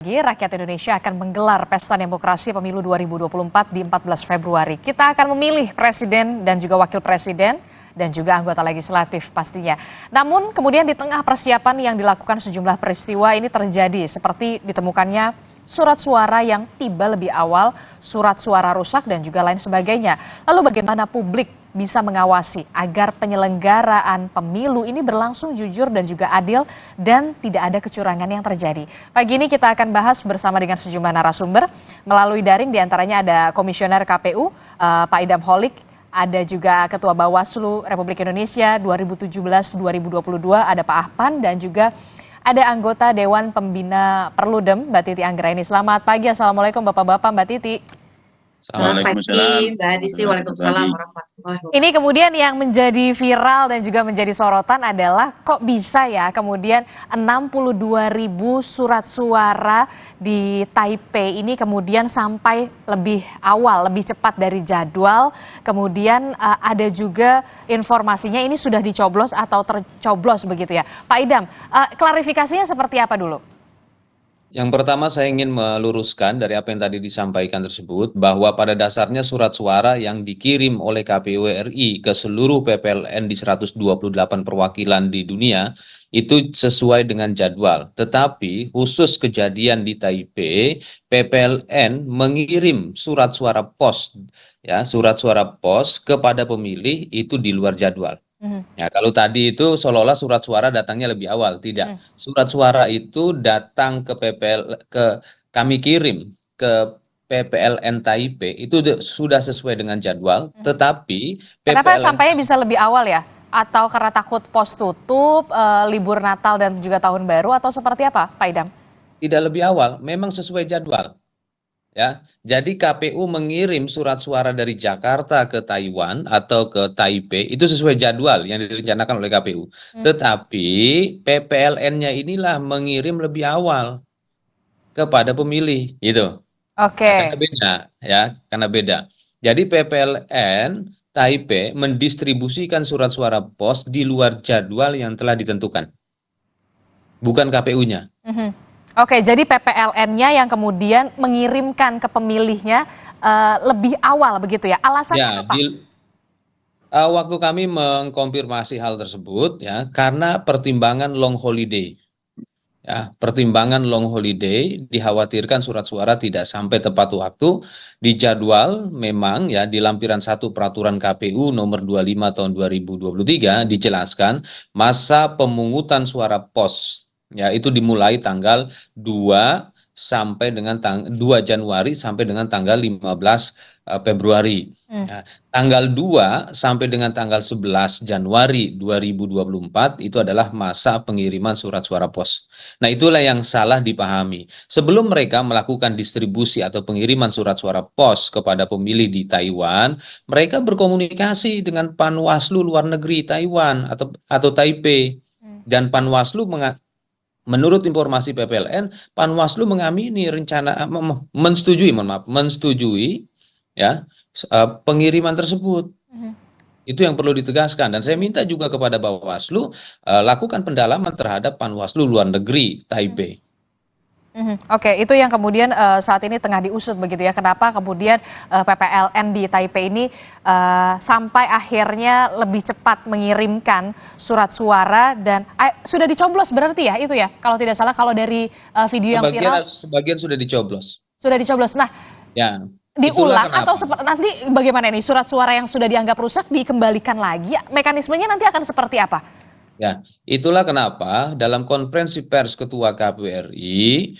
Rakyat Indonesia akan menggelar Pesta Demokrasi Pemilu 2024 di 14 Februari. Kita akan memilih presiden dan juga wakil presiden dan juga anggota legislatif pastinya. Namun kemudian di tengah persiapan yang dilakukan sejumlah peristiwa ini terjadi seperti ditemukannya surat suara yang tiba lebih awal, surat suara rusak dan juga lain sebagainya. Lalu bagaimana publik bisa mengawasi agar penyelenggaraan pemilu ini berlangsung jujur dan juga adil dan tidak ada kecurangan yang terjadi. Pagi ini kita akan bahas bersama dengan sejumlah narasumber melalui daring, diantaranya ada Komisioner KPU Pak Idam Holik, ada juga Ketua Bawaslu Republik Indonesia 2017-2022 ada Pak Ahpan dan juga ada anggota Dewan Pembina Perludem Mbak Titi Anggraini. Selamat pagi, Assalamualaikum Bapak-Bapak, Mbak Titi. Selamat pagi, Mbak Adisti. Waalaikumsalam warahmatullahi wabarakatuh. Ini kemudian yang menjadi viral dan juga menjadi sorotan adalah kok bisa ya kemudian 62.000 surat suara di Taipei ini kemudian sampai lebih awal, lebih cepat dari jadwal. Kemudian ada juga informasinya ini sudah dicoblos atau tercoblos begitu ya. Pak Idam, klarifikasinya seperti apa dulu? Yang pertama saya ingin meluruskan dari apa yang tadi disampaikan tersebut bahwa pada dasarnya surat suara yang dikirim oleh KPU RI ke seluruh PPLN di 128 perwakilan di dunia itu sesuai dengan jadwal. Tetapi khusus kejadian di Taipei, PPLN mengirim surat suara pos surat suara pos kepada pemilih itu di luar jadwal. Ya, kalau tadi itu seolah-olah surat suara datangnya lebih awal, tidak. Surat suara itu datang kami kirim ke PPLN Taipei itu sudah sesuai dengan jadwal, tetapi Kenapa sampainya bisa lebih awal ya? Atau karena takut pos tutup, libur Natal dan juga Tahun Baru atau seperti apa, Pak Idam? tidak lebih awal, memang sesuai jadwal. Ya, jadi KPU mengirim surat suara dari Jakarta ke Taiwan atau ke Taipei itu sesuai jadwal yang direncanakan oleh KPU. Tetapi PPLN-nya inilah mengirim lebih awal kepada pemilih, gitu. Oke. Karena beda, karena beda. Jadi PPLN Taipei mendistribusikan surat suara pos di luar jadwal yang telah ditentukan, bukan KPU-nya. Oke, jadi PPLN-nya yang kemudian mengirimkan ke pemilihnya lebih awal begitu ya? Alasannya apa? Waktu kami mengkonfirmasi hal tersebut karena pertimbangan long holiday. Pertimbangan long holiday dikhawatirkan surat suara tidak sampai tepat waktu di jadwal. Memang di lampiran 1 peraturan KPU nomor 25 tahun 2023 dijelaskan masa pemungutan suara pos itu dimulai tanggal 2 Januari sampai dengan tanggal 15 Februari. Tanggal 2 sampai dengan tanggal 11 Januari 2024 itu adalah masa pengiriman surat suara pos. Nah, itulah yang salah dipahami. Sebelum mereka melakukan distribusi atau pengiriman surat suara pos kepada pemilih di Taiwan, mereka berkomunikasi dengan Panwaslu luar negeri Taiwan atau Taipei. Dan Panwaslu menurut informasi PPLN, Panwaslu mengamini rencana mensetujui pengiriman tersebut. Itu yang perlu ditegaskan dan saya minta juga kepada Bawaslu lakukan pendalaman terhadap Panwaslu luar negeri Taipei. Oke, itu yang kemudian saat ini tengah diusut begitu ya. Kenapa kemudian PPLN di Taipei ini sampai akhirnya lebih cepat mengirimkan surat suara dan sudah dicoblos berarti ya itu ya. Kalau tidak salah kalau dari video yang viral. Sebagian sudah dicoblos. Sudah dicoblos. Nah, diulang atau nanti bagaimana ini surat suara yang sudah dianggap rusak dikembalikan lagi? Mekanismenya nanti akan seperti apa? Ya, itulah kenapa dalam konferensi pers Ketua KPU RI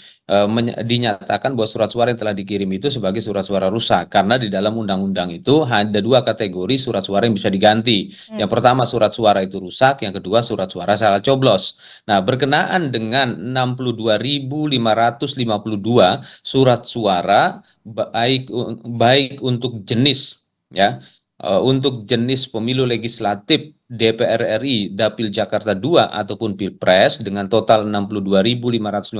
dinyatakan bahwa surat suara yang telah dikirim itu sebagai surat suara rusak. Karena di dalam undang-undang itu ada 2 kategori surat suara yang bisa diganti. Yang pertama surat suara itu rusak, yang kedua surat suara salah coblos. Nah, berkenaan dengan 62.552 surat suara baik untuk jenis untuk jenis pemilu legislatif DPR RI, Dapil Jakarta II ataupun Pilpres dengan total 62.552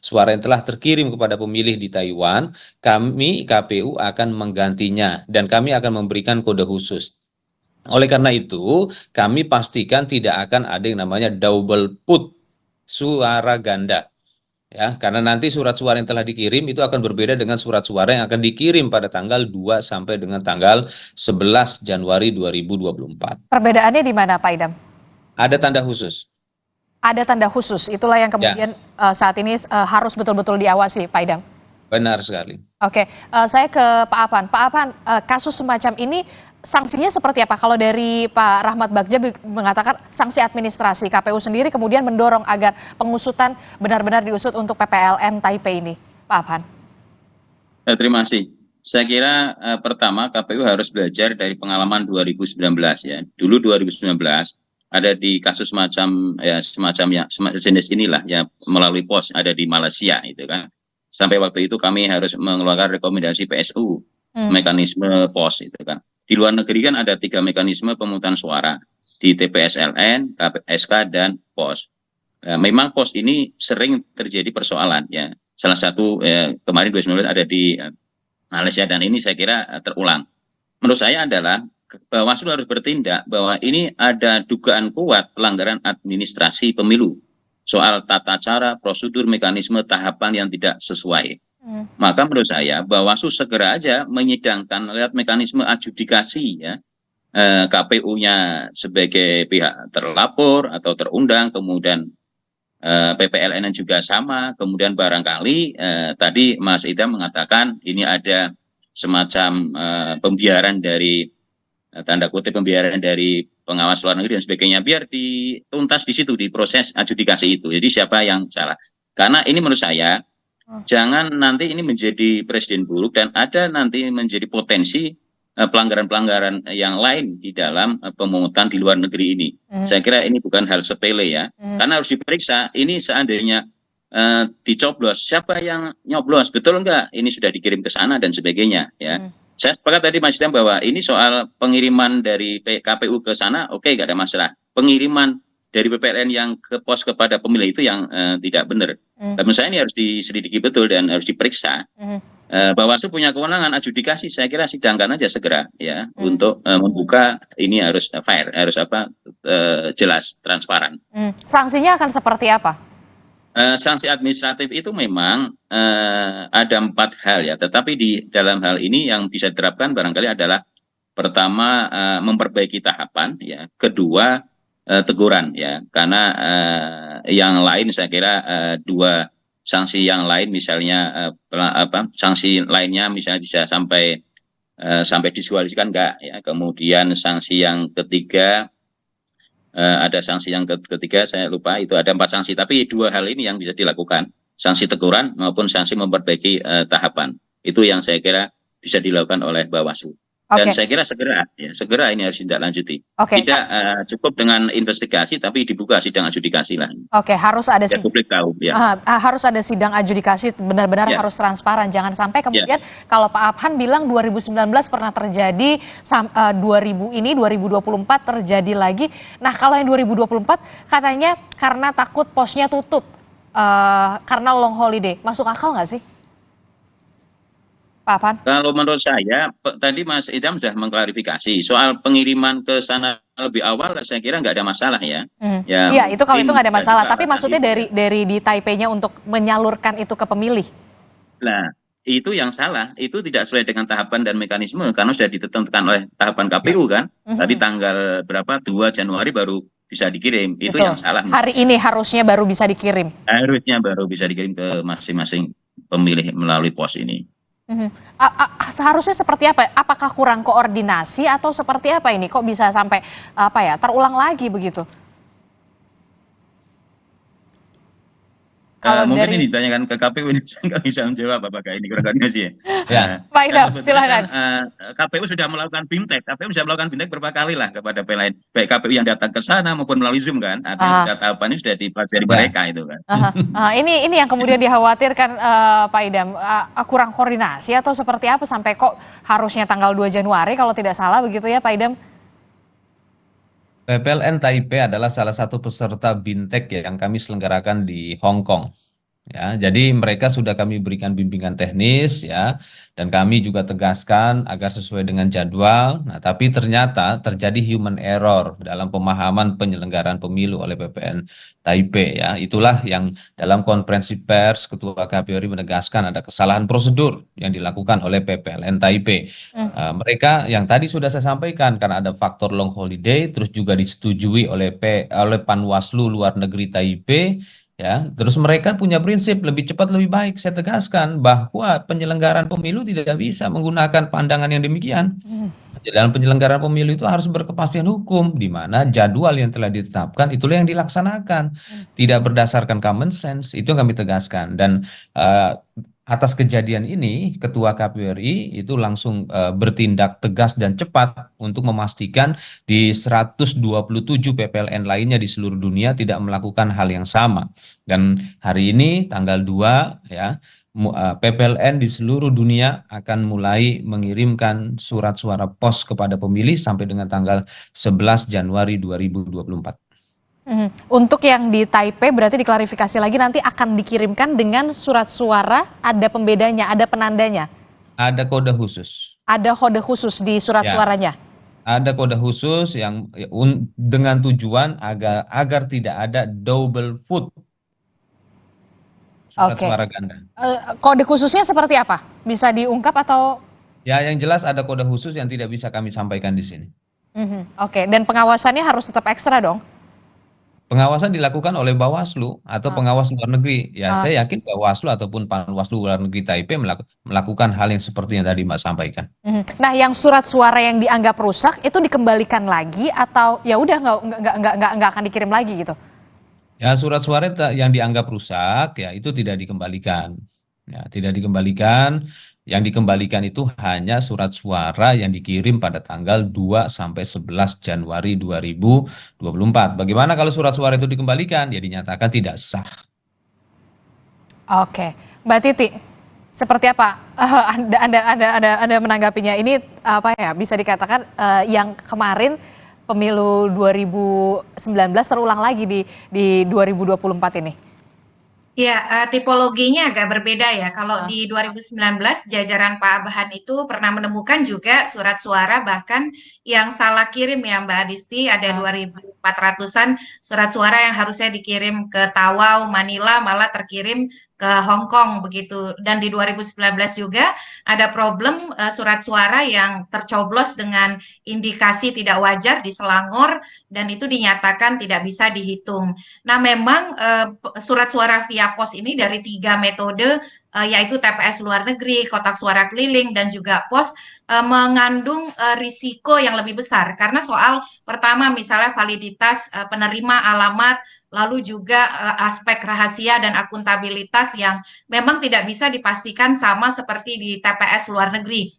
suara yang telah terkirim kepada pemilih di Taiwan, kami KPU akan menggantinya dan kami akan memberikan kode khusus. Oleh karena itu, kami pastikan tidak akan ada yang namanya double put suara ganda. ya, karena nanti surat suara yang telah dikirim itu akan berbeda dengan surat suara yang akan dikirim pada tanggal 2 sampai dengan tanggal 11 Januari 2024. Perbedaannya di mana, Pak Idam? Ada tanda khusus. Ada tanda khusus, itulah yang Ya, kemudian saat ini harus betul-betul diawasi, Pak Idam. benar sekali. Oke, saya ke Pak Apan. Pak Apan, kasus semacam ini sanksinya seperti apa? Kalau dari Pak Rahmat Bagja mengatakan sanksi administrasi, KPU sendiri kemudian mendorong agar pengusutan benar-benar diusut untuk PPLN Taipei ini, Pak Apan. Terima kasih. Saya kira pertama KPU harus belajar dari pengalaman 2019 ya. Dulu 2019 ada di kasus semacam yang jenis inilah ya, melalui pos ada di Malaysia itu kan. Sampai waktu itu kami harus mengeluarkan rekomendasi PSU, mekanisme pos itu kan. Di luar negeri kan ada 3 mekanisme pemungutan suara di TPSLN, KPSK dan pos. Memang pos ini sering terjadi persoalan ya. Salah satu kemarin 2019 ada di Malaysia dan ini saya kira terulang. Menurut saya adalah Bawaslu harus bertindak bahwa ini ada dugaan kuat pelanggaran administrasi pemilu soal tata cara, prosedur, mekanisme, tahapan yang tidak sesuai. Maka menurut saya Bawaslu segera aja menyidangkan lewat mekanisme adjudikasi ya, KPU-nya sebagai pihak terlapor atau terundang, kemudian PPLN juga sama, kemudian barangkali tadi Mas Idam mengatakan ini ada semacam pembiaran dari tanda kutip pembiaran dari pengawas luar negeri dan sebagainya, biar dituntas di situ di proses adjudikasi itu. Jadi siapa yang salah? Karena ini menurut saya jangan nanti ini menjadi presiden buruk dan ada nanti menjadi potensi pelanggaran-pelanggaran yang lain di dalam pemungutan di luar negeri ini. Saya kira ini bukan hal sepele ya, karena harus diperiksa. Ini seandainya dicoblos, siapa yang nyoblos, betul enggak? Ini sudah dikirim ke sana dan sebagainya ya. Saya sepakat tadi Mas Idam bahwa ini soal pengiriman dari KPU ke sana, oke, nggak ada masalah. Pengiriman dari PPLN yang ke pos kepada pemilih itu yang tidak benar. Dan menurut saya ini harus diselidiki betul dan harus diperiksa. Bawaslu punya kewenangan adjudikasi, saya kira sidangkan aja segera ya untuk membuka ini harus fair, harus jelas, transparan. Sanksinya akan seperti apa? Sanksi administratif itu memang ada 4 hal ya, tetapi di dalam hal ini yang bisa diterapkan barangkali adalah pertama memperbaiki tahapan ya, kedua teguran ya, karena yang lain saya kira 2 sanksi yang lain misalnya sanksi lainnya misalnya bisa sampai diskualifikasikan enggak ya, kemudian sanksi yang ketiga ada sanksi yang ketiga saya lupa, itu ada 4 sanksi, tapi 2 hal ini yang bisa dilakukan, sanksi teguran maupun sanksi memperbaiki tahapan. Itu yang saya kira bisa dilakukan oleh Bawaslu. Dan saya kira segera ini harus ditindaklanjuti. Tidak cukup dengan investigasi, tapi dibuka sidang adjudikasi lah. Harus ada publik tahu. Ya. Harus ada sidang adjudikasi, benar-benar harus transparan. Jangan sampai kemudian kalau Pak Abhan bilang 2019 pernah terjadi, 2024 terjadi lagi. Nah kalau yang 2024 katanya karena takut posnya tutup, karena long holiday, masuk akal nggak sih? Pak Abhan? Kalau menurut saya, tadi Mas Idam sudah mengklarifikasi soal pengiriman ke sana lebih awal, saya kira nggak ada masalah ya. Iya, itu kalau itu nggak ada masalah. Tapi maksudnya dari di Taipei-nya untuk menyalurkan itu ke pemilih. Nah, itu yang salah. Itu tidak sesuai dengan tahapan dan mekanisme karena sudah ditentukan oleh tahapan KPU kan. Tadi tanggal berapa? 2 Januari baru bisa dikirim. Itu yang salah. Hari ini harusnya baru bisa dikirim. Harusnya baru bisa dikirim ke masing-masing pemilih melalui pos ini. Seharusnya seperti apa? Apakah kurang koordinasi atau seperti apa ini? Kok bisa sampai terulang lagi begitu? Mungkin ini ditanyakan ke KPU, ini saya nggak bisa menjawab apakah ini kurang koordinasi ya. Pak Idam, silakan. KPU sudah melakukan bintek, berapa kali lah kepada PLN, baik KPU yang datang ke sana maupun melalui Zoom kan. Artinya tahapannya sudah dipelajari mereka itu kan. Ini yang kemudian dikhawatirkan Pak Idam, kurang koordinasi atau seperti apa sampai kok harusnya tanggal 2 Januari kalau tidak salah begitu ya Pak Idam? PPLN Taipei adalah salah satu peserta bintek yang kami selenggarakan di Hong Kong. Ya, jadi mereka sudah kami berikan bimbingan teknis ya, dan kami juga tegaskan agar sesuai dengan jadwal. Nah, tapi ternyata terjadi human error dalam pemahaman penyelenggaraan pemilu oleh PPN Taipei ya. Itulah yang dalam konferensi pers Ketua KPU RI menegaskan ada kesalahan prosedur yang dilakukan oleh PPLN Taipei. Mereka yang tadi sudah saya sampaikan karena ada faktor long holiday, terus juga disetujui oleh Panwaslu Luar Negeri Taipei. Ya, terus mereka punya prinsip lebih cepat lebih baik. Saya tegaskan bahwa penyelenggaraan pemilu tidak bisa menggunakan pandangan yang demikian. Dalam penyelenggaraan pemilu itu harus berkepastian hukum, di mana jadwal yang telah ditetapkan itulah yang dilaksanakan, tidak berdasarkan common sense. Itu yang kami tegaskan. Dan eh, atas kejadian ini, Ketua KPU RI itu langsung bertindak tegas dan cepat untuk memastikan di 127 PPLN lainnya di seluruh dunia tidak melakukan hal yang sama. Dan hari ini tanggal 2 ya, PPLN di seluruh dunia akan mulai mengirimkan surat suara pos kepada pemilih sampai dengan tanggal 11 Januari 2024. Untuk yang di Taipei berarti diklarifikasi lagi nanti akan dikirimkan dengan surat suara, ada pembedanya, ada penandanya, Ada kode khusus. ada kode khusus di surat Ya, suaranya. ada kode khusus yang dengan tujuan agar tidak ada double vote surat Oke. suara ganda. Kode khususnya seperti apa? Bisa diungkap atau? Ya, yang jelas ada kode khusus yang tidak bisa kami sampaikan di sini. Oke, dan pengawasannya harus tetap ekstra dong? Pengawasan dilakukan oleh Bawaslu atau pengawas luar negeri. Ya, Ah, saya yakin Bawaslu ataupun Panwaslu luar negeri Taipei melakukan hal yang seperti yang tadi Mbak sampaikan. Nah, yang surat suara yang dianggap rusak itu dikembalikan lagi atau ya udah nggak akan dikirim lagi gitu? Ya, surat suara yang dianggap rusak ya itu tidak dikembalikan. Ya, tidak dikembalikan. Yang dikembalikan itu hanya surat suara yang dikirim pada tanggal 2 sampai 11 Januari 2024. Bagaimana kalau surat suara itu dikembalikan? Ya dinyatakan tidak sah. Oke, Mbak Titi, seperti apa? Anda menanggapinya ini apa ya? Bisa dikatakan yang kemarin pemilu 2019 terulang lagi di 2024 ini. Ya, tipologinya agak berbeda ya. Kalau di 2019 jajaran Pak Abahan itu pernah menemukan juga surat suara bahkan yang salah kirim ya Mbak Adisti, ada 2.400-an surat suara yang harusnya dikirim ke Tawau, Manila malah terkirim ke Hong Kong begitu. Dan di 2019 juga ada problem surat suara yang tercoblos dengan indikasi tidak wajar di Selangor dan itu dinyatakan tidak bisa dihitung. Nah, memang surat suara via pos ini dari 3 metode, yaitu TPS luar negeri, kotak suara keliling, dan juga pos, mengandung risiko yang lebih besar. Karena soal pertama misalnya validitas penerima alamat, lalu juga aspek rahasia dan akuntabilitas yang memang tidak bisa dipastikan sama seperti di TPS luar negeri.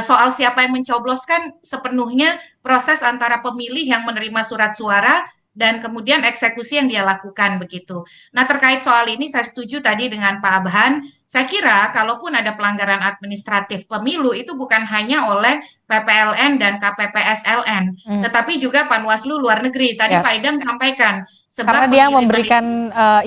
Soal siapa yang mencobloskan sepenuhnya proses antara pemilih yang menerima surat suara dan kemudian eksekusi yang dia lakukan begitu. Nah, terkait soal ini saya setuju tadi dengan Pak Abhan. Saya kira kalaupun ada pelanggaran administratif pemilu itu bukan hanya oleh PPLN dan KPPSLN, tetapi juga Panwaslu luar negeri. Tadi Ya, Pak Idam sampaikan karena sebab dia pengiriman memberikan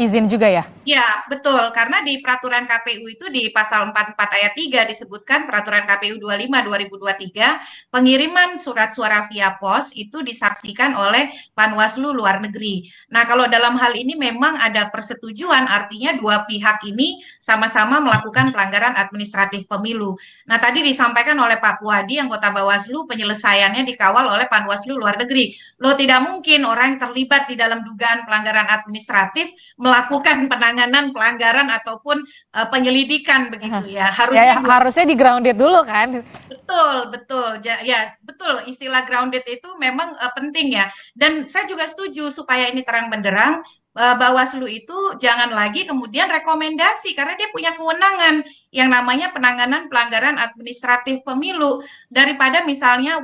izin juga ya. Ya, betul. Karena di peraturan KPU itu di pasal 44 ayat 3 disebutkan peraturan KPU 25 2023, pengiriman surat suara via pos itu disaksikan oleh Panwaslu luar negeri. Nah, kalau dalam hal ini memang ada persetujuan, artinya dua pihak ini sama-sama melakukan pelanggaran administratif pemilu. Nah, tadi disampaikan oleh Pak Puadi, anggota Bawaslu, penyelesaiannya dikawal oleh Panwaslu luar negeri. Loh, tidak mungkin orang yang terlibat di dalam dugaan pelanggaran administratif melakukan penanganan pelanggaran ataupun penyelidikan begitu ya. Harusnya di grounded dulu kan. Betul, betul. Ya, betul. Istilah grounded itu memang penting ya. Dan saya juga setuju supaya ini terang benderang, Bawaslu itu jangan lagi kemudian rekomendasi karena dia punya kewenangan yang namanya penanganan pelanggaran administratif pemilu, daripada misalnya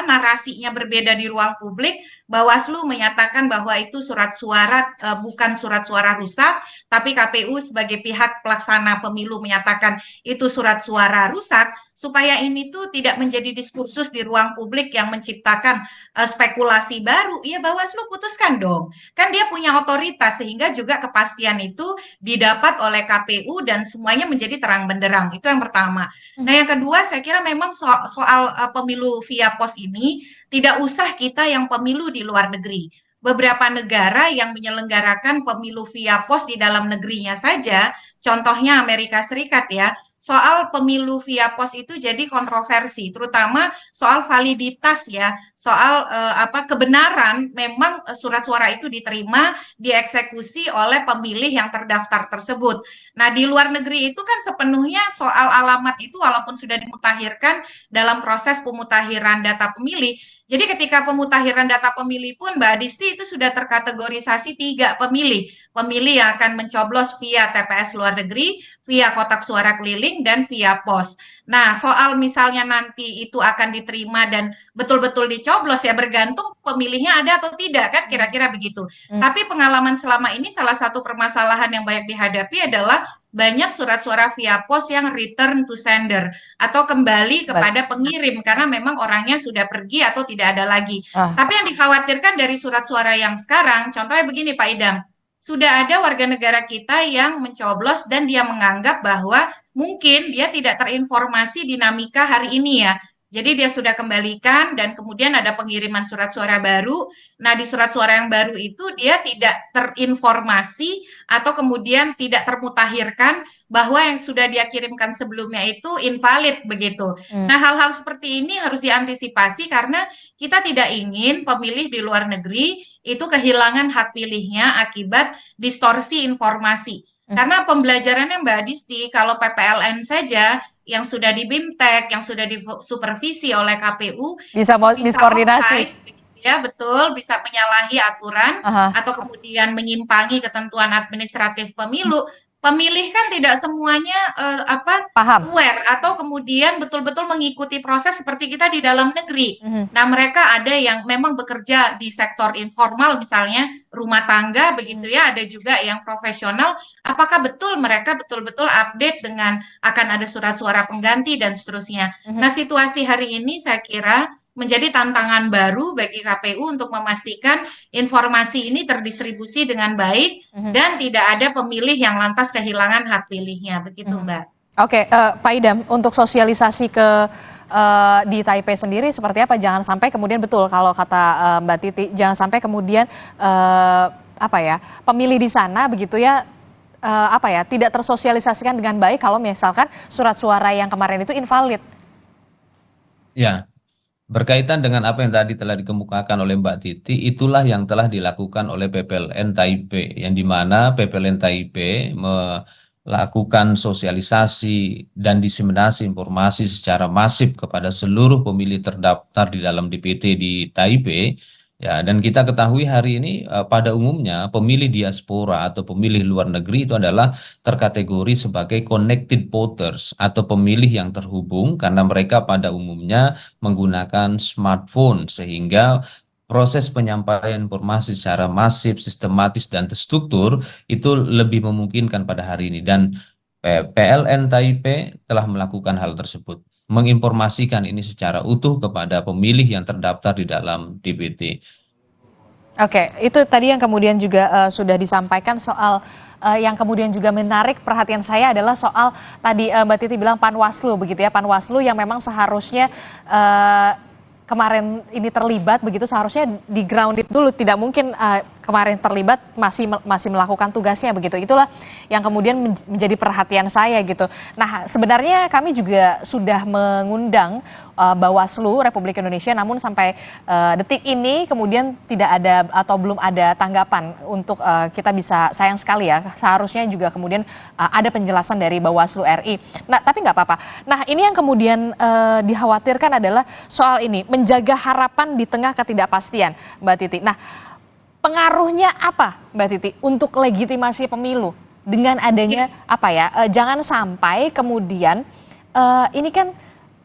narasinya berbeda di ruang publik, Bawaslu menyatakan bahwa itu surat suara bukan surat suara rusak, tapi KPU sebagai pihak pelaksana pemilu menyatakan itu surat suara rusak, supaya ini tuh tidak menjadi diskursus di ruang publik yang menciptakan spekulasi baru. Ya Bawaslu putuskan dong. Kan dia punya otoritas sehingga juga kepastian itu didapat oleh KPU dan semuanya menjadi terang benderang. Itu yang pertama. Nah, yang kedua saya kira memang soal pemilu via pos ini tidak usah kita yang pemilu di luar negeri. Beberapa negara yang menyelenggarakan pemilu via pos di dalam negerinya saja, contohnya Amerika Serikat ya, soal pemilu via pos itu jadi kontroversi, terutama soal validitas ya, soal kebenaran memang surat suara itu diterima, dieksekusi oleh pemilih yang terdaftar tersebut. Nah, di luar negeri itu kan sepenuhnya soal alamat itu walaupun sudah dimutakhirkan dalam proses pemutahiran data pemilih. Jadi ketika pemutahiran data pemilih pun Mbak Adisti itu sudah terkategorisasi 3 pemilih. Pemilih yang akan mencoblos via TPS luar negeri, via kotak suara keliling, dan via pos. Nah, soal misalnya nanti itu akan diterima dan betul-betul dicoblos ya bergantung pemilihnya ada atau tidak kan kira-kira begitu. Tapi pengalaman selama ini salah satu permasalahan yang banyak dihadapi adalah banyak surat suara via pos yang return to sender atau kembali kepada pengirim karena memang orangnya sudah pergi atau tidak ada lagi. Tapi yang dikhawatirkan dari surat suara yang sekarang, contohnya begini Pak Idam, sudah ada warga negara kita yang mencoblos dan dia menganggap bahwa mungkin dia tidak terinformasi dinamika hari ini ya. Jadi dia sudah kembalikan dan kemudian ada pengiriman surat suara baru. Nah, di surat suara yang baru itu dia tidak terinformasi atau kemudian tidak termutakhirkan bahwa yang sudah dia kirimkan sebelumnya itu invalid begitu. Nah, hal-hal seperti ini harus diantisipasi karena kita tidak ingin pemilih di luar negeri itu kehilangan hak pilihnya akibat distorsi informasi. Karena pembelajarannya Mbak Adisti, kalau PPLN saja yang sudah di BIMTEK, yang sudah disupervisi oleh KPU, bisa diskoordinasi. Ya betul, bisa menyalahi aturan atau kemudian menyimpangi ketentuan administratif pemilu. Pemilih kan tidak semuanya paham aware atau kemudian betul-betul mengikuti proses seperti kita di dalam negeri. Nah, mereka ada yang memang bekerja di sektor informal misalnya rumah tangga begitu ya, ada juga yang profesional. Apakah betul mereka betul-betul update dengan akan ada surat suara pengganti dan seterusnya. Nah, situasi hari ini saya kira menjadi tantangan baru bagi KPU untuk memastikan informasi ini terdistribusi dengan baik dan tidak ada pemilih yang lantas kehilangan hak pilihnya, begitu Mbak. Oke, Pak Idam, untuk sosialisasi di Taipei sendiri seperti apa? Jangan sampai kemudian betul kalau kata Mbak Titi, jangan sampai kemudian pemilih di sana begitu ya tidak tersosialisasikan dengan baik kalau misalkan surat suara yang kemarin itu invalid. Ya. Berkaitan dengan apa yang tadi telah dikemukakan oleh Mbak Titi, itulah yang telah dilakukan oleh PPLN Taipei, yang dimana PPLN Taipei melakukan sosialisasi dan diseminasi informasi secara masif kepada seluruh pemilih terdaftar di dalam DPT di Taipei. Ya, dan kita ketahui hari ini pada umumnya pemilih diaspora atau pemilih luar negeri itu adalah terkategori sebagai connected voters atau pemilih yang terhubung karena mereka pada umumnya menggunakan smartphone sehingga proses penyampaian informasi secara masif, sistematis, dan terstruktur itu lebih memungkinkan pada hari ini. Dan PLN Taipei telah melakukan hal tersebut, menginformasikan ini secara utuh kepada pemilih yang terdaftar di dalam DPT. Oke, itu tadi yang kemudian juga sudah disampaikan soal yang kemudian juga menarik perhatian saya adalah soal tadi Mbak Titi bilang Panwaslu begitu ya, Panwaslu yang memang seharusnya kemarin ini terlibat begitu seharusnya di grounded dulu, tidak mungkin kemarin terlibat masih melakukan tugasnya begitu. Itulah yang kemudian menjadi perhatian saya gitu. Nah, sebenarnya kami juga sudah mengundang Bawaslu Republik Indonesia, namun sampai detik ini kemudian tidak ada atau belum ada tanggapan untuk kita bisa, sayang sekali ya, seharusnya juga kemudian ada penjelasan dari Bawaslu RI. Nah, tapi nggak apa-apa. Nah, ini yang kemudian dikhawatirkan adalah soal ini, menjaga harapan di tengah ketidakpastian, Mbak Titi. Nah, pengaruhnya apa Mbak Titi untuk legitimasi pemilu dengan adanya jangan sampai kemudian ini kan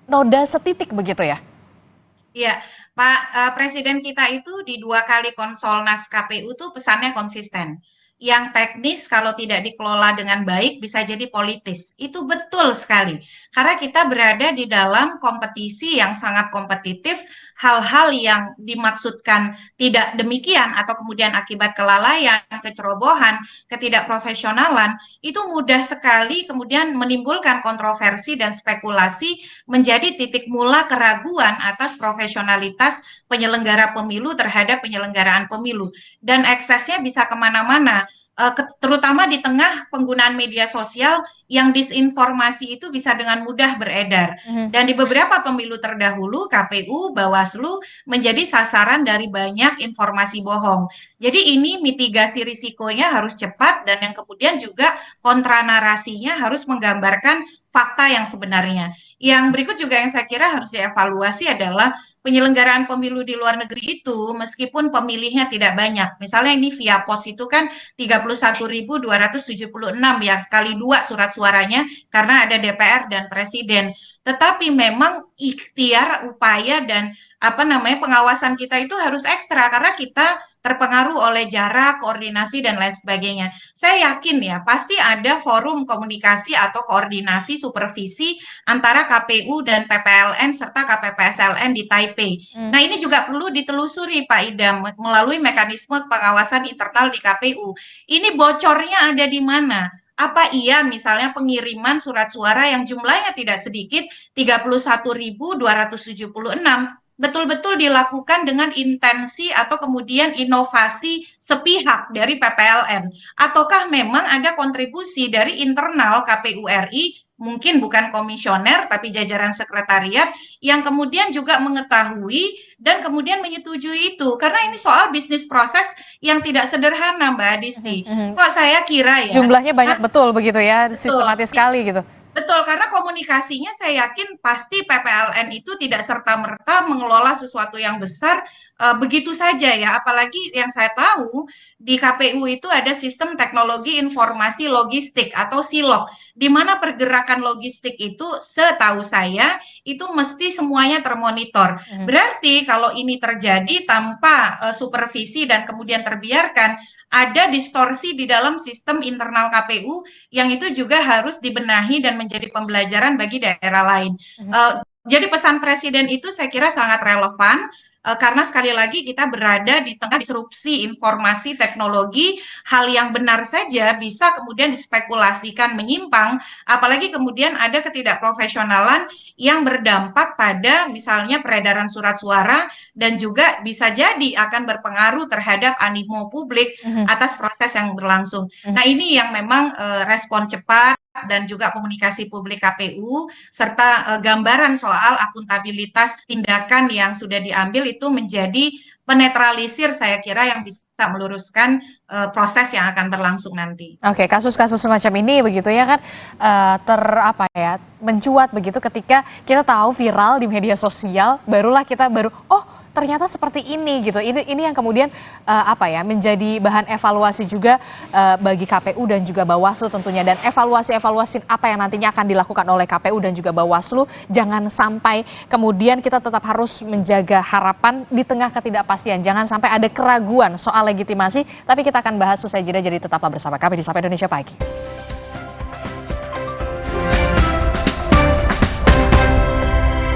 noda setitik begitu ya? Ya, Pak Presiden kita itu di 2 kali Konsolnas KPU tuh pesannya konsisten. Yang teknis kalau tidak dikelola dengan baik bisa jadi politis. Itu betul sekali. Karena kita berada di dalam kompetisi yang sangat kompetitif, hal-hal yang dimaksudkan tidak demikian atau kemudian akibat kelalaian, kecerobohan, ketidakprofesionalan, itu mudah sekali kemudian menimbulkan kontroversi dan spekulasi menjadi titik mula keraguan atas profesionalitas penyelenggara pemilu terhadap penyelenggaraan pemilu. Dan eksesnya bisa kemana-mana, terutama di tengah penggunaan media sosial yang disinformasi itu bisa dengan mudah beredar. Dan di beberapa pemilu terdahulu, KPU, Bawaslu menjadi sasaran dari banyak informasi bohong. Jadi ini mitigasi risikonya harus cepat dan yang kemudian juga kontranarasinya harus menggambarkan fakta yang sebenarnya. Yang berikut juga yang saya kira harus dievaluasi adalah penyelenggaraan pemilu di luar negeri itu meskipun pemilihnya tidak banyak. Misalnya ini via pos itu kan 31.276 ya, kali 2 surat suaranya karena ada DPR dan presiden. Tetapi memang ikhtiar, upaya dan pengawasan kita itu harus ekstra karena kita terpengaruh oleh jarak, koordinasi dan lain sebagainya. Saya yakin ya, pasti ada forum komunikasi atau koordinasi supervisi antara KPU dan PPLN serta KPPSLN di Taipei. Nah, ini juga perlu ditelusuri Pak Idam melalui mekanisme pengawasan internal di KPU. Ini bocornya ada di mana? Apa iya misalnya pengiriman surat suara yang jumlahnya tidak sedikit 31.276 betul-betul dilakukan dengan intensi atau kemudian inovasi sepihak dari PPLN? Ataukah memang ada kontribusi dari internal KPU RI, mungkin bukan komisioner tapi jajaran sekretariat yang kemudian juga mengetahui dan kemudian menyetujui itu? Karena ini soal bisnis proses yang tidak sederhana, Mbak Adisti. Kok saya kira ya, Jumlahnya banyak betul begitu ya, betul. sistematis sekali gitu. Betul, karena komunikasinya saya yakin pasti PPLN itu tidak serta-merta mengelola sesuatu yang besar begitu saja ya. Apalagi yang saya tahu di KPU itu ada sistem teknologi informasi logistik atau SILOG, di mana pergerakan logistik itu setahu saya itu mesti semuanya termonitor. Berarti kalau ini terjadi tanpa supervisi dan kemudian terbiarkan, ada distorsi di dalam sistem internal KPU yang itu juga harus dibenahi dan menjadi pembelajaran bagi daerah lain. Jadi pesan Presiden itu saya kira sangat relevan karena sekali lagi kita berada di tengah disrupsi informasi teknologi, hal yang benar saja bisa kemudian dispekulasikan menyimpang, apalagi kemudian ada ketidakprofesionalan yang berdampak pada misalnya peredaran surat suara dan juga bisa jadi akan berpengaruh terhadap animo publik atas proses yang berlangsung. Nah, ini yang memang respon cepat dan juga komunikasi publik KPU serta gambaran soal akuntabilitas tindakan yang sudah diambil itu menjadi penetralisir saya kira yang bisa meluruskan proses yang akan berlangsung nanti. Oke, kasus-kasus semacam ini begitu ya kan mencuat begitu ketika kita tahu viral di media sosial, barulah kita ternyata seperti ini gitu. Ini yang kemudian menjadi bahan evaluasi juga bagi KPU dan juga Bawaslu tentunya, dan evaluasi apa yang nantinya akan dilakukan oleh KPU dan juga Bawaslu. Jangan sampai kemudian kita tetap harus menjaga harapan di tengah ketidakpastian. Jangan sampai ada keraguan soal legitimasi, tapi kita akan bahas usai jeda, jadi tetaplah bersama kami di Sapa Indonesia Pagi.